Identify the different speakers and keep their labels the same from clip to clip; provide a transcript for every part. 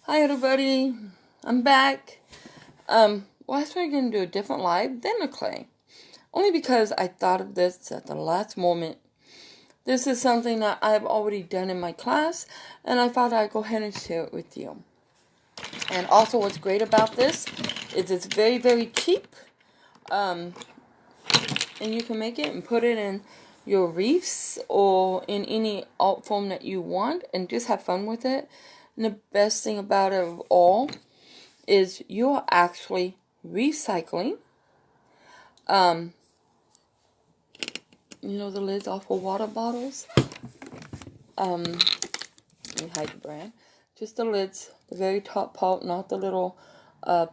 Speaker 1: Hi everybody, I'm back. Last week I'm going to do a different live than the clay. Only because I thought of this at the last moment. This is something that I've already done in my class, and I thought I'd go ahead and share it with you. And also what's great about this is it's very, very cheap. And you can make it and put it in your wreaths or in any art form that you want and just have fun with it. And the best thing about it of all is you're actually recycling, the lids off of water bottles. Let me hide the brand. Just the lids, the very top part, not the little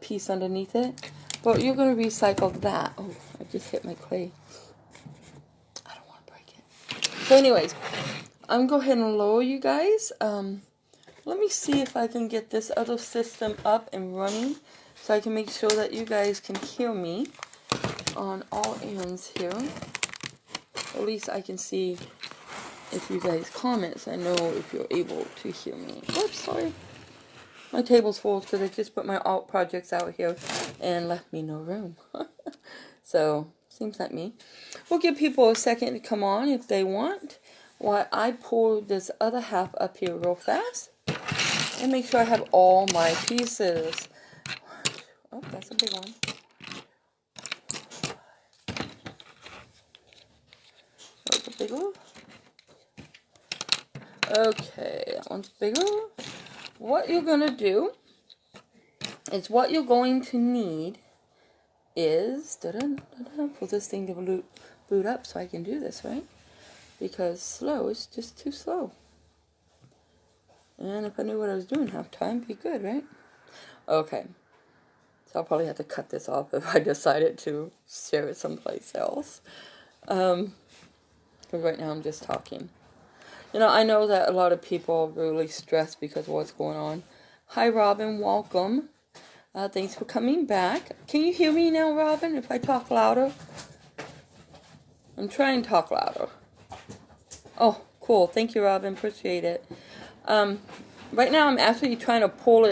Speaker 1: piece underneath it. But you're going to recycle that. Oh, I just hit my clay. I don't want to break it. So anyways, I'm going to go ahead and lower you guys. Let me see if I can get this other system up and running so I can make sure that you guys can hear me on all ends here. At least I can see if you guys comment so I know if you're able to hear me. Oops, sorry. My table's full because I just put my art projects out here and left me no room. So, seems like me. We'll give people a second to come on if they want while I pour this other half up here real fast. And make sure I have all my pieces. Oh, that's a big one. That's a big one. Okay, that one's bigger. What you're going to do is what you're going to need is... pull this thing to boot up so I can do this, right? Because slow is just too slow. And if I knew what I was doing half time, it'd be good, right? Okay. So I'll probably have to cut this off if I decided to share it someplace else. Because right now I'm just talking. I know that a lot of people are really stressed because of what's going on. Hi, Robin. Welcome. Thanks for coming back. Can you hear me now, Robin, if I talk louder? I'm trying to talk louder. Oh, cool. Thank you, Robin. Appreciate it. Right now I'm actually trying to pull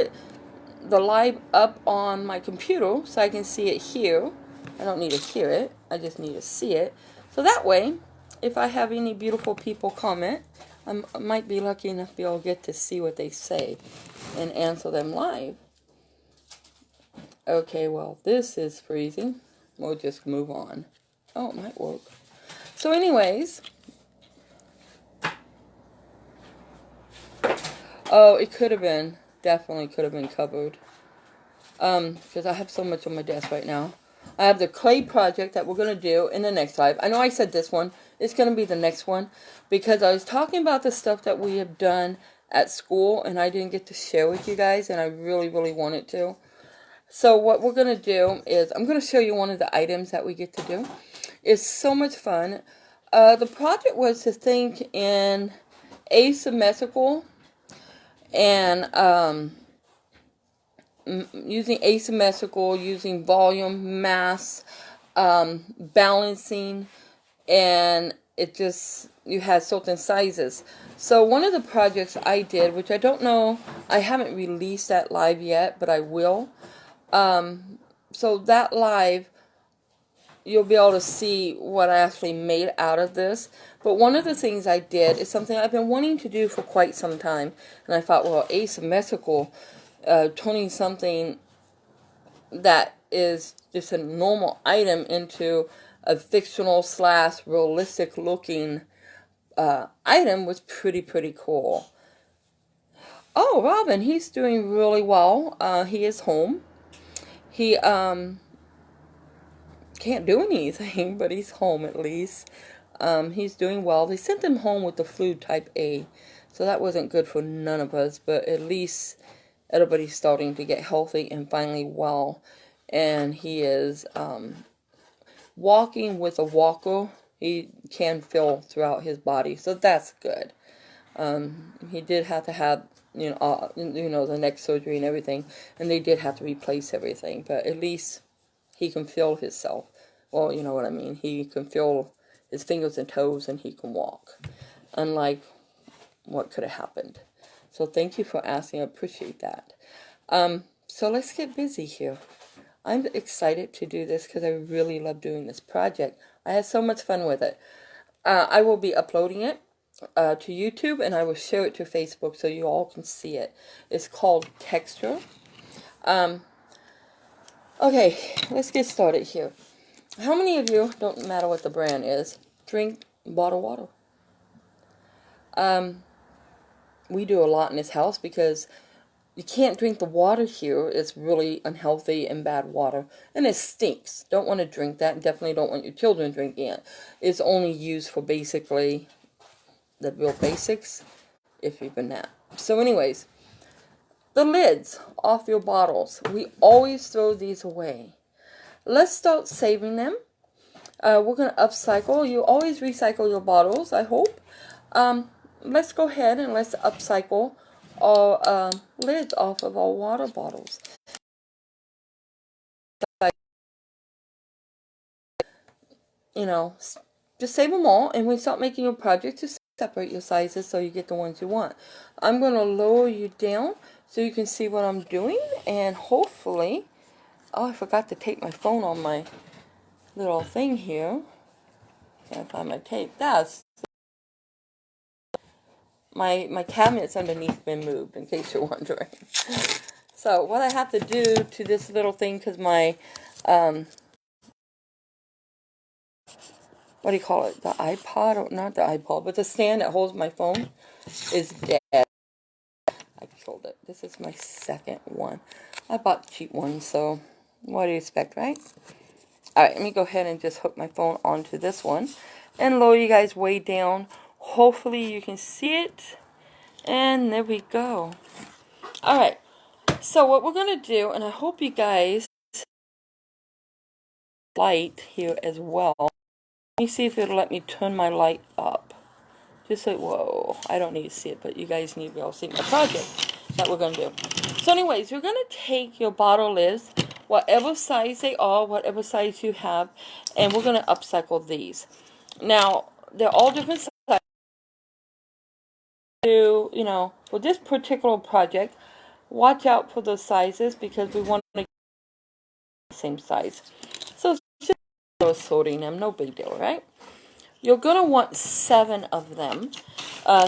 Speaker 1: the live up on my computer so I can see it here. I don't need to hear it. I just need to see it. So that way, if I have any beautiful people comment, I might be lucky enough to be able to get to see what they say and answer them live. Okay, well, this is freezing. We'll just move on. Oh, it might work. So anyways, oh, it could have been, definitely could have been covered. Because I have so much on my desk right now. I have the clay project that we're going to do in the next live. I know I said this one. It's going to be the next one. Because I was talking about the stuff that we have done at school. And I didn't get to share with you guys. And I really, really wanted to. So what we're going to do is, I'm going to show you one of the items that we get to do. It's so much fun. The project was to think in asymmetrical and using asymmetrical, using volume, mass, balancing, and you had certain sizes. So one of the projects I did, which I don't know, I haven't released that live yet, but I will. So that live, you'll be able to see what I actually made out of this. But one of the things I did is something I've been wanting to do for quite some time. And I thought, well, asymmetrical, turning something that is just a normal item into a fictional / realistic looking item was pretty cool. Oh, Robin, he's doing really well. He is home. He can't do anything, but he's home at least. He's doing well. They sent him home with the flu type A, so that wasn't good for none of us, but at least everybody's starting to get healthy and finally well. And he is walking with a walker. He can feel throughout his body, so that's good. He did have to have, the neck surgery and everything, and they did have to replace everything, but at least he can feel himself. Well, you know what I mean. He can feel his fingers and toes, and he can walk. Unlike what could have happened. So thank you for asking. I appreciate that. So let's get busy here. I'm excited to do this because I really love doing this project. I had so much fun with it. I will be uploading it to YouTube, and I will share it to Facebook so you all can see it. It's called Texture. Okay, let's get started here. How many of you, don't matter what the brand is, drink bottled water? We do a lot in this house because you can't drink the water here. It's really unhealthy and bad water. And it stinks. Don't want to drink that. Definitely don't want your children drinking it. It's only used for basically the real basics, if even that. So anyways, the lids off your bottles. We always throw these away. Let's start saving them. We're going to upcycle. You always recycle your bottles, I hope. Let's go ahead and let's upcycle our lids off of our water bottles. You know, just save them all, and when you start making your project, just separate your sizes so you get the ones you want. I'm going to lower you down so you can see what I'm doing, and hopefully, oh, I forgot to tape my phone on my little thing here. Can't find my tape. That's my cabinet's underneath been moved, in case you're wondering. So what I have to do to this little thing, because my what do you call it? The iPod, or not the iPod, but the stand that holds my phone is dead. I sold it. This is my second one. I bought cheap ones, so what do you expect, right? Alright, let me go ahead and just hook my phone onto this one and lower you guys way down. Hopefully you can see it. And there we go. Alright, so what we're going to do, and I hope you guys light here as well. Let me see if it'll let me turn my light up. Just so, whoa, I don't need to see it, but you guys need to be able to see my project that we're going to do. So anyways, we're going to take your bottle lids, whatever size they are, whatever size you have, and we're going to upcycle these. Now, they're all different sizes. You know, for this particular project, watch out for those sizes because we want to get the same size. So just sorting them, no big deal, right? You're going to want 7 of them,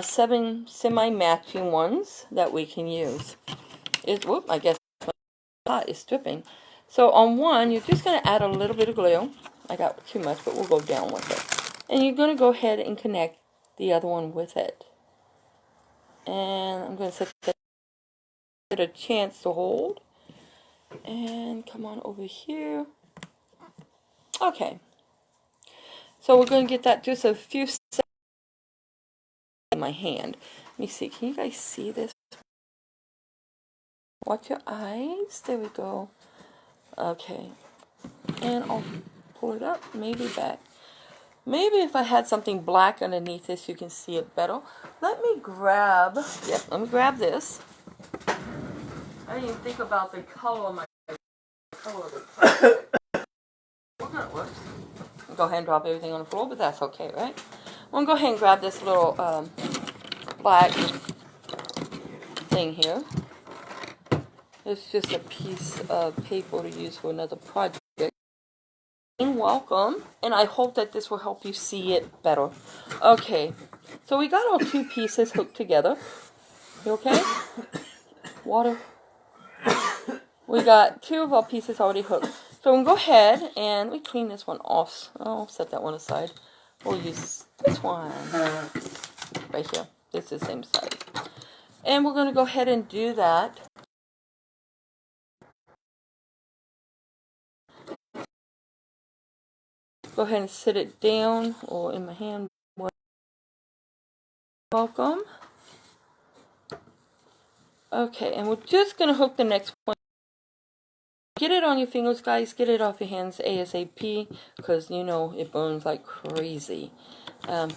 Speaker 1: 7 semi-matching ones that we can use. Whoop, I guess my pot is dripping. So on one, you're just going to add a little bit of glue. I got too much, but we'll go down with it. And you're going to go ahead and connect the other one with it. And I'm going to set it a chance to hold. And come on over here. Okay. So we're going to get that just a few seconds in my hand. Let me see. Can you guys see this? Watch your eyes. There we go. Okay. And I'll pull it up. Maybe back. Maybe if I had something black underneath this, you can see it better. Let me grab this. I didn't even think about the color of my color of the whoops. Go ahead and drop everything on the floor, but that's okay, right? I'm going to go ahead and grab this little black thing here. It's just a piece of paper to use for another project. And welcome, and I hope that this will help you see it better. Okay, so we got our 2 pieces hooked together. You okay? Water. We got 2 of our pieces already hooked. So we'll go ahead and we clean this one off. I'll set that one aside. We'll use this one right here. This is the same size. And we're going to go ahead and do that. Go ahead and sit it down or in my hand. Welcome. Okay, and we're just going to hook the next one. Get it on your fingers, guys. Get it off your hands ASAP because, you know, it burns like crazy.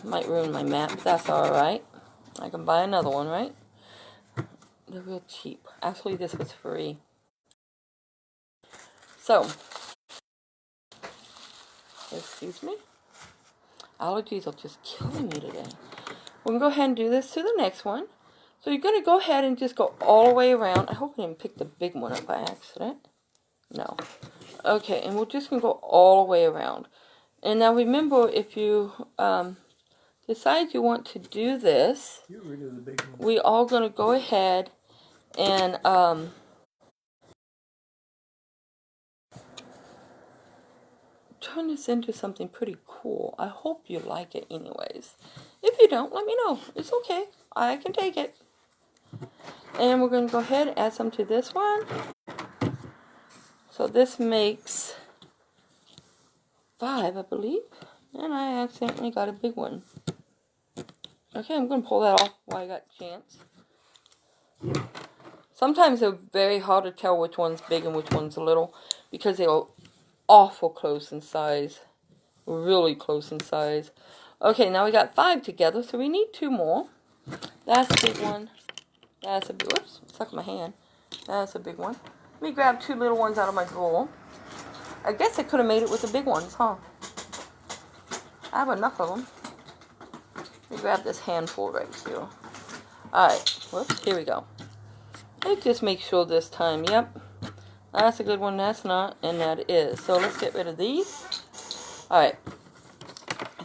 Speaker 1: Might ruin my mat, but that's alright. I can buy another one, right? They're real cheap. Actually, this was free. So, excuse me. Allergies are just killing me today. We're going to go ahead and do this to the next one. So you're going to go ahead and just go all the way around. I hope I didn't pick the big one up by accident. No. Okay, and we're just going to go all the way around. And now remember, if you decide you want to do this, we are going to go ahead and turn this into something pretty cool. I hope you like it anyways. If you don't, let me know. It's okay. I can take it. And we're going to go ahead and add some to this one. So this makes 5, I believe. And I accidentally got a big one. Okay, I'm going to pull that off while I got a chance. Sometimes they're very hard to tell which one's big and which one's little, because they are awful close in size. Really close in size. Okay, now we got 5 together, so we need 2 more. That's a big one. That's a big, whoops, stuck in my hand. That's a big one. Let me grab 2 little ones out of my drawer. I guess I could have made it with the big ones, huh? I have enough of them. Let me grab this handful right here. Alright, whoops, here we go. Let's just make sure this time, yep. That's a good one, that's not, and that is. So let's get rid of these. Alright.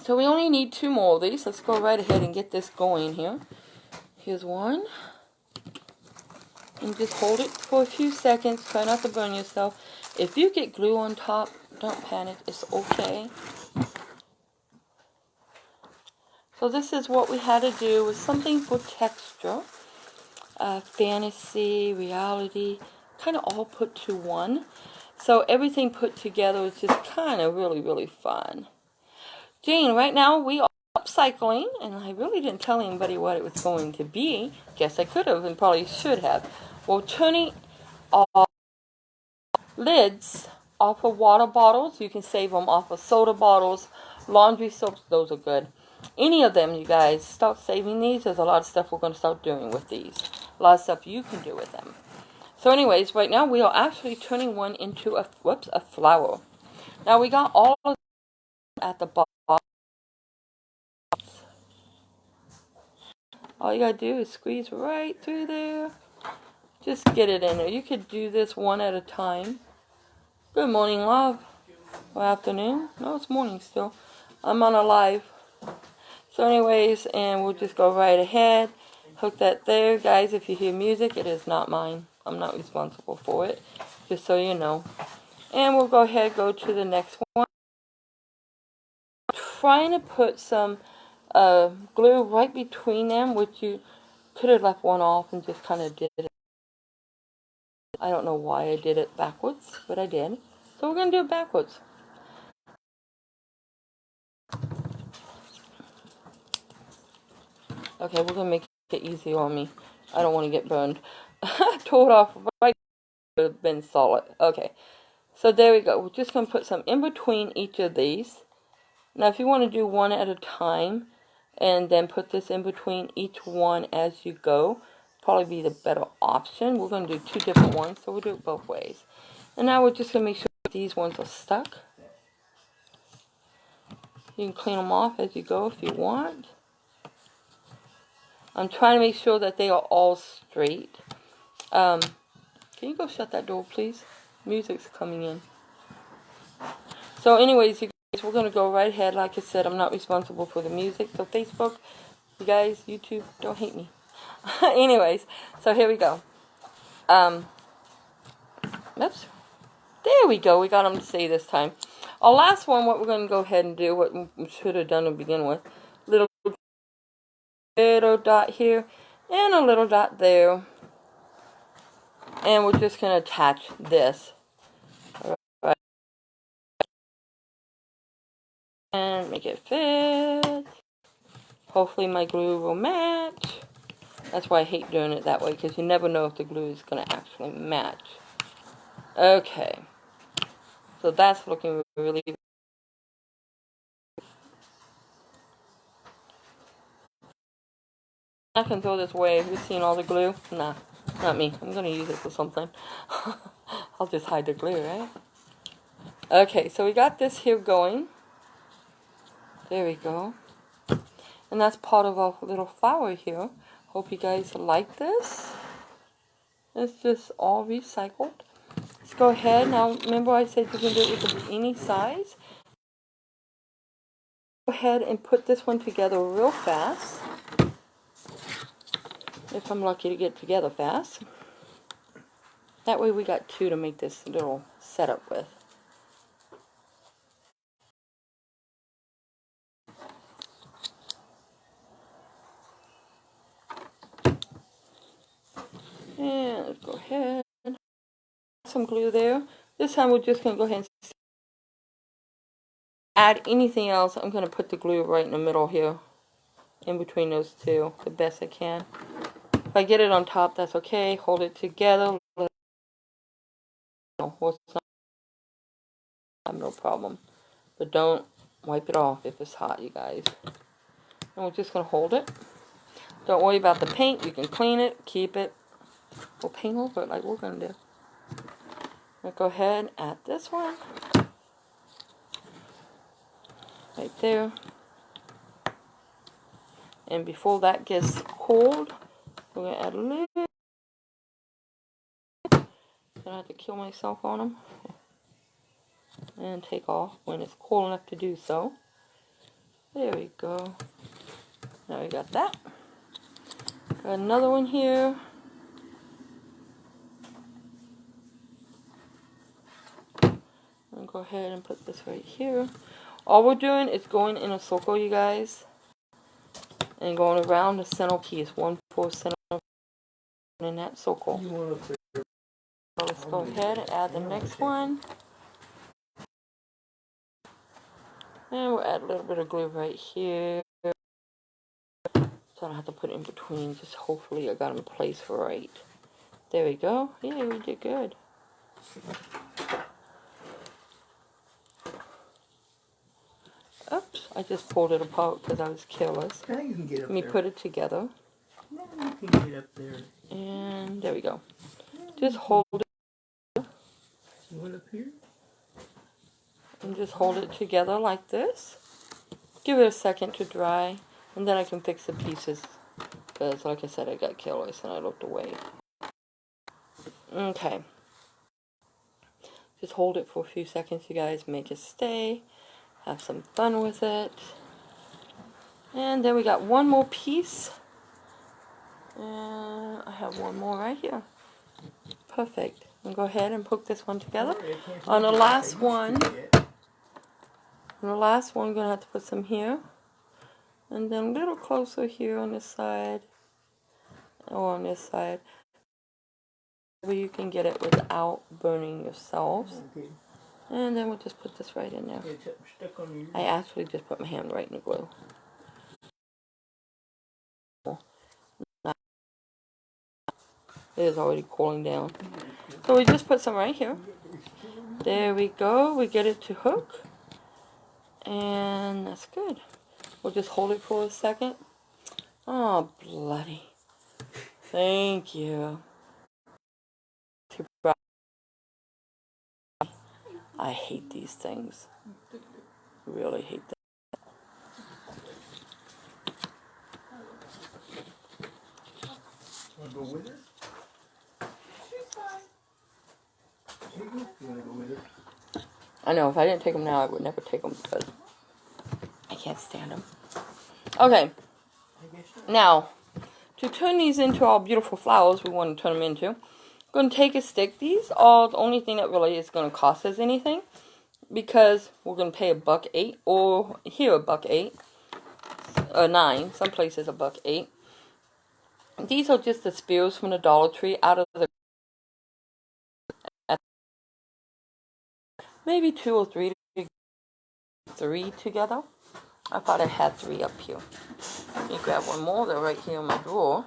Speaker 1: So we only need 2 more of these. Let's go right ahead and get this going here. Here's one. And just hold it for a few seconds. Try not to burn yourself. If you get glue on top, don't panic. It's okay. So this is what we had to do with something for texture. Fantasy, reality, kind of all put to one. So everything put together is just kind of really, really fun. Jane, right now we are upcycling, and I really didn't tell anybody what it was going to be. Guess I could have and probably should have. We're turning off lids off of water bottles. You can save them off of soda bottles, laundry soaps. Those are good. Any of them, you guys, start saving these. There's a lot of stuff we're going to start doing with these. A lot of stuff you can do with them. So anyways, right now we are actually turning one into a flower. Now we got all of them at the bottom. All you gotta do is squeeze right through there. Just get it in there. You could do this one at a time. Good morning, love. Or afternoon. No, it's morning still. I'm on a live. So anyways, and we'll just go right ahead. Hook that there. Guys, if you hear music, it is not mine. I'm not responsible for it. Just so you know. And we'll go ahead and go to the next one. Trying to put some glue right between them, which you could have left one off and just kind of did it. I don't know why I did it backwards, but I did. So we're going to do it backwards. Okay, we're going to make it easy on me. I don't want to get burned. I tore it off right. It would have been solid. Okay, so there we go. We're just going to put some in between each of these. Now, if you want to do one at a time and then put this in between each one as you go, probably be the better option. We're going to do 2 different ones, so we'll do it both ways. And now we're just going to make sure these ones are stuck. You can clean them off as you go if you want. I'm trying to make sure that they are all straight. Can you go shut that door, please? Music's coming in. So anyways, you guys, we're going to go right ahead. Like I said, I'm not responsible for the music. So Facebook, you guys, YouTube, don't hate me. Anyways, so here we go. Oops. There we go. We got them to say this time. Our last one, what we're going to go ahead and do, what we should have done to begin with, little dot here, and a little dot there. And we're just going to attach this. Right. And make it fit. Hopefully my glue will match. That's why I hate doing it that way, because you never know if the glue is going to actually match. Okay. So that's looking really good. I can throw this away. Have you seen all the glue? Nah, not me. I'm going to use it for something. I'll just hide the glue, right? Okay, so we got this here going. There we go. And that's part of our little flower here. Hope you guys like this. It's just all recycled. Let's go ahead. Now, remember I said you can do it with any size. Go ahead and put this one together real fast. If I'm lucky to get it together fast. That way we got two to make this little setup with. And let's go ahead. Some glue there. This time we're just going to go ahead and add anything else. I'm going to put the glue right in the middle here. In between those two. The best I can. If I get it on top, that's okay. Hold it together. No problem. But don't wipe it off if it's hot, you guys. And we're just going to hold it. Don't worry about the paint. You can clean it, keep it. We'll paint over it like we're going to do. Now go ahead and add this one. Right there. And before that gets cold, we're going to add a little. I have to kill myself on them. And take off when it's cool enough to do so. There we go. Now we got that. Got another one here. And go ahead and put this right here. All we're doing is going in a circle, you guys. And going around the center piece. 1/4 center in that circle. So let's go ahead and add the next one. And we'll add a little bit of glue right here. So I don't have to put it in between. Just hopefully I got them in place right. There we go. Yeah, we did good. Oops, I just pulled it apart because I was careless.
Speaker 2: Now you can get up
Speaker 1: Let me
Speaker 2: there.
Speaker 1: put it together.
Speaker 2: Now you can get up there.
Speaker 1: And there we go. Just hold it.
Speaker 2: One up here.
Speaker 1: And just hold it together like this. Give it a second to dry. And then I can fix the pieces. Because like I said, I got careless and I looked away. Okay. Just hold it for a few seconds, you guys. Make it stay. Have some fun with it. And then we got one more piece. And I have one more right here. Perfect. And go ahead and hook this one together. On the last one, I'm going to have to put some here. And then a little closer here on this side. Or on this side. Where you can get it without burning yourselves.
Speaker 2: Okay.
Speaker 1: And then we'll just put this right in there.
Speaker 2: It's stuck on your...
Speaker 1: I actually just put my hand right in the glue. It is already cooling down. So we just put some right here. There we go. We get it to hook. And that's good. We'll just hold it for a second. Oh, bloody. Thank you. I hate these things. Really hate them.
Speaker 2: Want to go with her? She's fine. You want to go with her?
Speaker 1: I know, if I didn't take them now, I would never take them because I can't stand them. Okay, now, to turn these into our beautiful flowers we want to turn them into, I'm going to take a stick. These are the only thing that really is going to cost us anything because we're going to pay $1.08 or here $1.08, $9, some places $1.08. These are just the spears from the Dollar Tree out of the maybe 2 or 3 together. I thought I had 3 up here. Let me grab one more. They're right here in my drawer.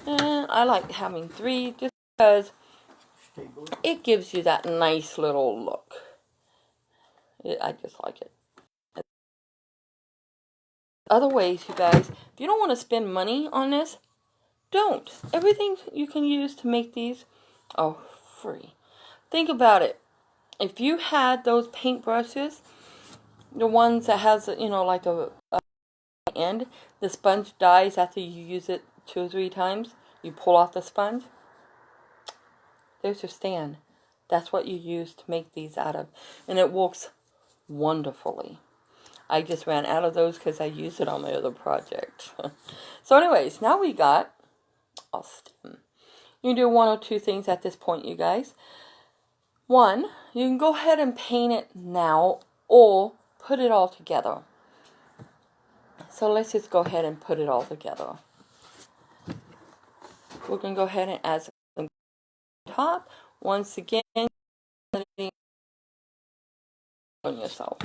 Speaker 1: And I like having 3 just because it gives you that nice little look. I just like it. Other ways, you guys, if you don't want to spend money on this, don't. Everything you can use to make these are free. Think about it. If you had those paint brushes, the ones that has, you know, like a stand. The sponge dies after you use it 2 or 3 times. You pull off the sponge. There's your stand. That's what you use to make these out of. And it works wonderfully. I just ran out of those because I used it on my other project. So anyways, now we got a stem. You can do 1 or 2 things at this point, you guys. 1, you can go ahead and paint it now or put it all together. So let's just go ahead and put it all together. We're going to go ahead and add some top. Once again, on yourself.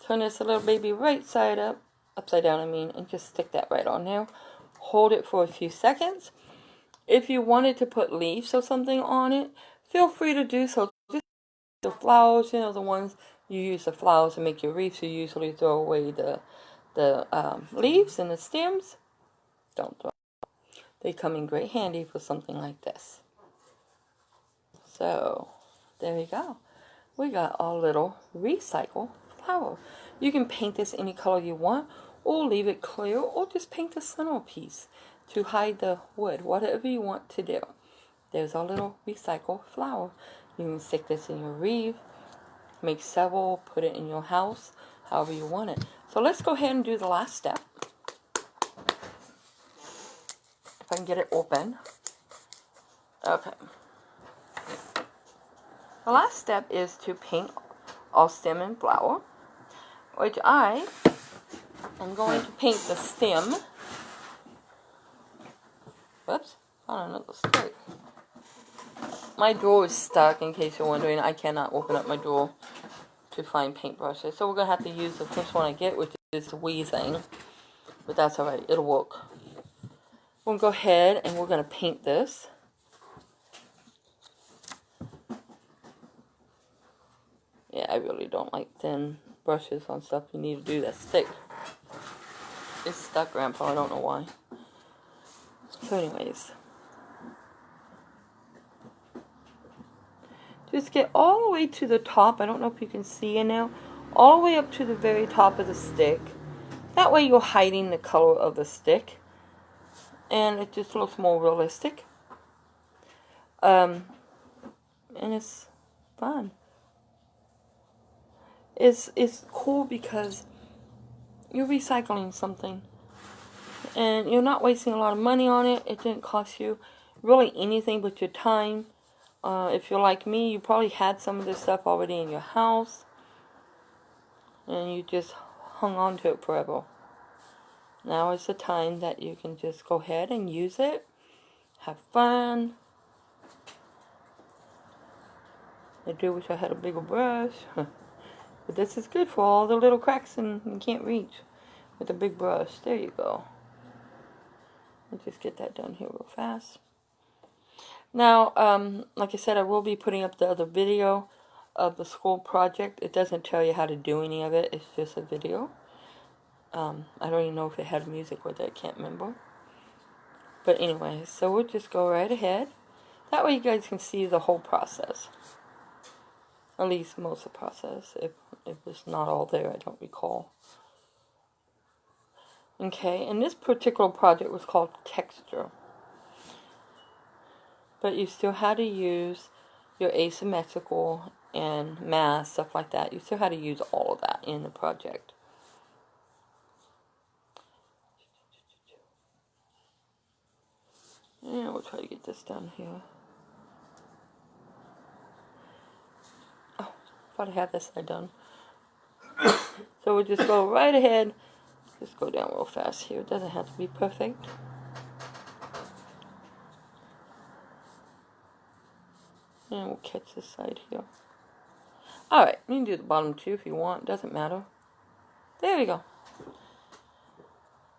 Speaker 1: Turn this little baby right side up, upside down and just stick that right on there. Hold it for a few seconds. If you wanted to put leaves or something on it, feel free to do so. Just the flowers, you know, the ones you use the flowers to make your wreaths, you usually throw away the leaves and the stems. Don't throw them. They come in great handy for something like this. So, there you go. We got our little recycle flower. You can paint this any color you want, or leave it clear, or just paint the centerpiece to hide the wood, whatever you want to do. There's our little recycle flower. You can stick this in your wreath, make several, put it in your house, however you want it. So let's go ahead and do the last step. If I can get it open. Okay. The last step is to paint all stem and flower, which I am going to paint the stem. Whoops, found another stick. My drawer is stuck, in case you're wondering. I cannot open up my drawer to find paintbrushes. So we're going to have to use the first one I get, which is the wee thing. But that's alright, it'll work. We'll go ahead and we're going to paint this. Yeah, I really don't like thin brushes on stuff you need to do that's thick. It's stuck, Grandpa. I don't know why. So anyways. Just get all the way to the top. I don't know if you can see it now. All the way up to the very top of the stick. That way you're hiding the color of the stick. And it just looks more realistic. And it's fun. It's cool because you're recycling something and you're not wasting a lot of money on it. It didn't cost you really anything but your time. If you're like me, you probably had some of this stuff already in your house and you just hung on to it forever. Now is the time that you can just go ahead and use it, have fun. I do wish I had a bigger brush. But this is good for all the little cracks and you can't reach with a big brush. There you go. Let's just get that done here real fast. Now, like I said, I will be putting up the other video of the school project. It doesn't tell you how to do any of it. It's just a video. I don't even know if it had music with it. I can't remember. But anyway, so we'll just go right ahead. That way you guys can see the whole process. At least most of the process. If it's not all there, I don't recall. Okay, and this particular project was called Texture. But you still had to use your asymmetrical and math, stuff like that. You still had to use all of that in the project. And we'll try to get this done here. Oh, thought I had this side done. So we'll just go right ahead. Just go down real fast here. It doesn't have to be perfect. And we'll catch this side here. Alright, you can do the bottom too if you want. Doesn't matter. There we go.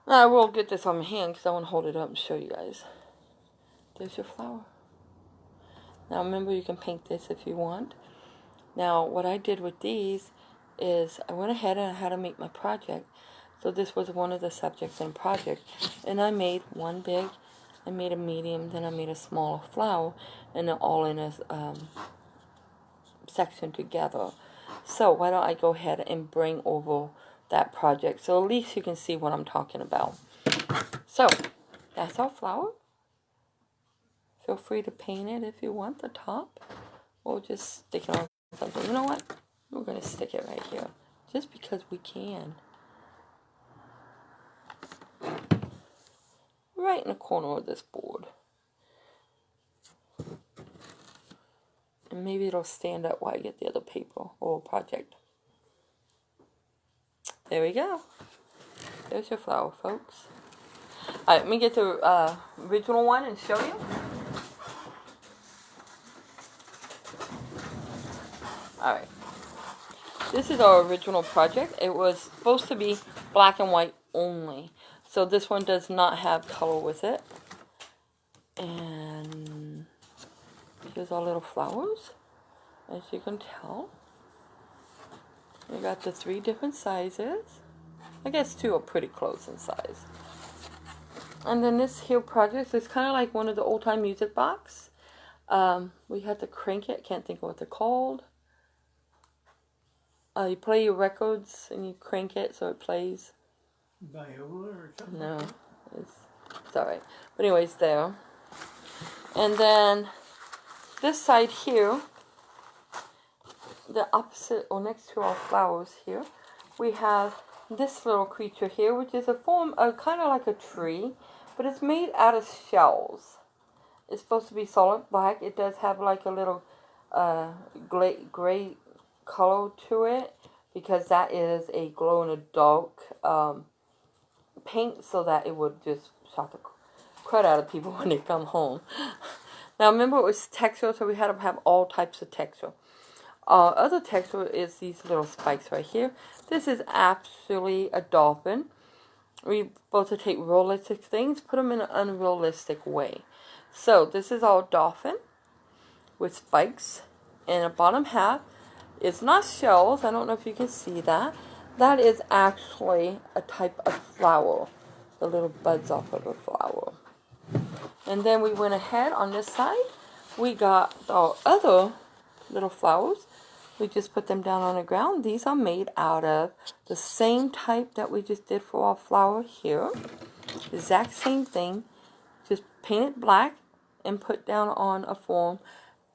Speaker 1: Now I will get this on my hand because I want to hold it up and show you guys. There's your flower. Now remember, you can paint this if you want. Now what I did with these is I went ahead and I had to make my project. So this was one of the subjects in the project. And I made one big, I made a medium, then I made a smaller flower, and they're all in a section together. So why don't I go ahead and bring over that project. So at least you can see what I'm talking about. So, that's our flower. Feel free to paint it if you want the top. Or just stick it on something. You know what? We're going to stick it right here. Just because we can. Right in the corner of this board. And maybe it'll stand up while I get the other paper or project. There we go. There's your flower, folks. Alright, let me get the original one and show you. Alright. This is our original project. It was supposed to be black and white only. So this one does not have color with it. And here's our little flowers. As you can tell. We got the 3 different sizes. I guess 2 are pretty close in size. And then this here project is kind of like one of the old time music box. We had to crank it. Can't think of what they're called. You play your records and you crank it so it plays.
Speaker 2: Viola or something?
Speaker 1: No, it's alright. But anyways, there. And then this side here, the opposite or next to our flowers here, we have this little creature here, which is a form of kind of like a tree, but it's made out of shells. It's supposed to be solid black. It does have like a little gray color to it, because that is a glow in the dark paint, so that it would just shock the crud out of people when they come home. Now remember, it was texture, so we had to have all types of texture. Other texture is these little spikes right here. This is actually a dolphin. We're supposed to take realistic things, put them in an unrealistic way. So this is our dolphin with spikes, and the bottom half is not shells. I don't know if you can see that. That is actually a type of flower. The little buds off of the flower. And then we went ahead on this side. We got our other little flowers. We just put them down on the ground. These are made out of the same type that we just did for our flower here. Exact same thing. Just paint it black and put down on a form.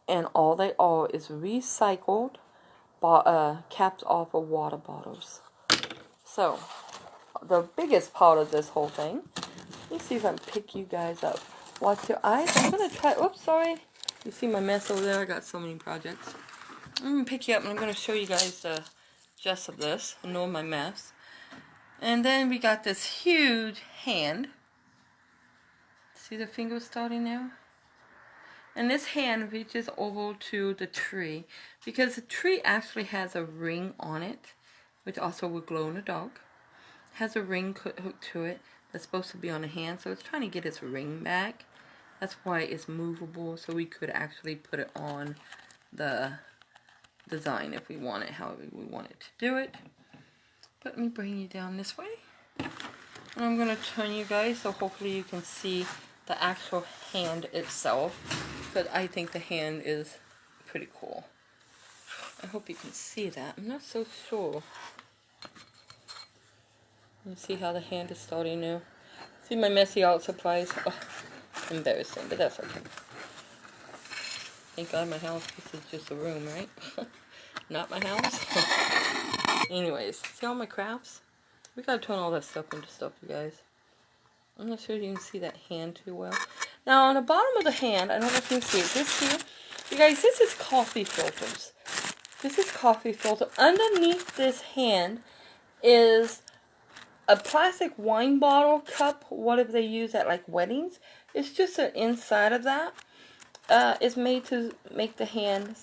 Speaker 1: And all they are is recycled caps off of water bottles. So, the biggest part of this whole thing, let me see if I can pick you guys up. Watch your eyes. I'm going to try, oops, sorry. You see my mess over there? I got so many projects. I'm going to pick you up and I'm going to show you guys the gist of this. Ignore my mess. And then we got this huge hand. See the finger starting there? And this hand reaches over to the tree, because the tree actually has a ring on it, which also will glow in the dark. Has a ring hooked to it that's supposed to be on the hand, so it's trying to get its ring back. That's why it's movable, so we could actually put it on the design if we want it, however we want it to do it. But let me bring you down this way. And I'm going to turn you guys so hopefully you can see the actual hand itself. But I think the hand is pretty cool. I hope you can see that. I'm not so sure. You see how the hand is starting now? See my messy art supplies? Oh, embarrassing, but that's okay. Thank God my house, this is just a room, right? Not my house. Anyways, see all my crafts? We gotta turn all that stuff into stuff, you guys. I'm not sure you can see that hand too well. Now, on the bottom of the hand, I don't know if you can see it. This here, you guys, this is coffee filters. This is coffee filter. Underneath this hand is a plastic wine bottle cup. Whatever they use at like weddings. It's just the inside of that. Is made to make the hand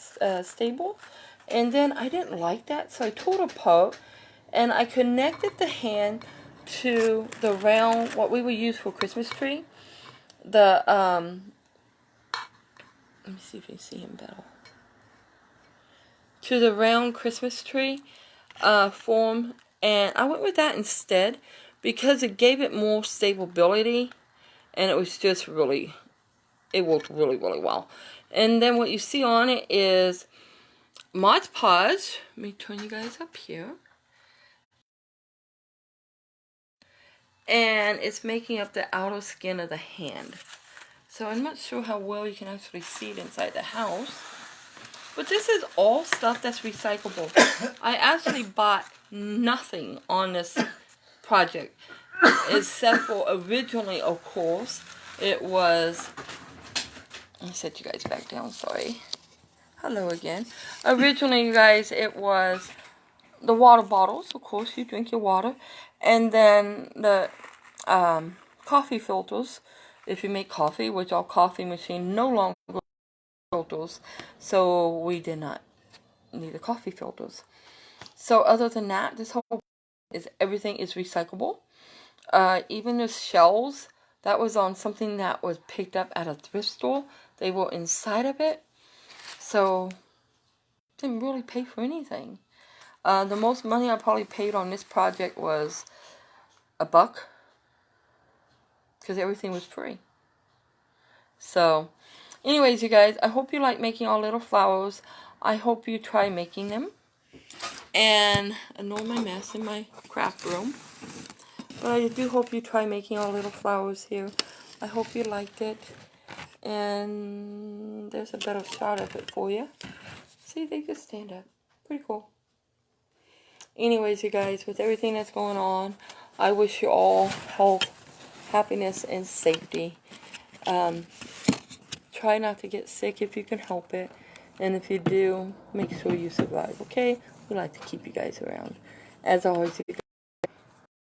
Speaker 1: stable. And then I didn't like that, so I tore it apart. And I connected the hand to the round, what we would use for Christmas tree. The, let me see if you see him better. To the round Christmas tree form. And I went with that instead because it gave it more stability. And it was just really, it worked really, really well. And then what you see on it is Mod Podge. Let me turn you guys up here. and it's making up the outer skin of the hand. So I'm not sure how well you can actually see it inside the house. But this is all stuff that's recyclable. I actually bought nothing on this project. Except for originally, of course, it was... Let me set you guys back down, sorry. Hello again. Originally, you guys, it was the water bottles. Of course, you drink your water. And then the coffee filters, if you make coffee, which our coffee machine no longer filters, so we did not need the coffee filters. So other than that, this whole is everything is recyclable. Even the shells, that was on something that was picked up at a thrift store. They were inside of it, so didn't really pay for anything. The most money I probably paid on this project was $1, because everything was free. So, anyways, you guys, I hope you like making our little flowers. I hope you try making them. And ignore my mess in my craft room. But I do hope you try making our little flowers here. I hope you liked it. And there's a better shot of it for you. See, they just stand up. Pretty cool. Anyways, you guys, with everything that's going on, I wish you all health, happiness, and safety. Try not to get sick if you can help it. And if you do, make sure you survive, okay? We like to keep you guys around. As always,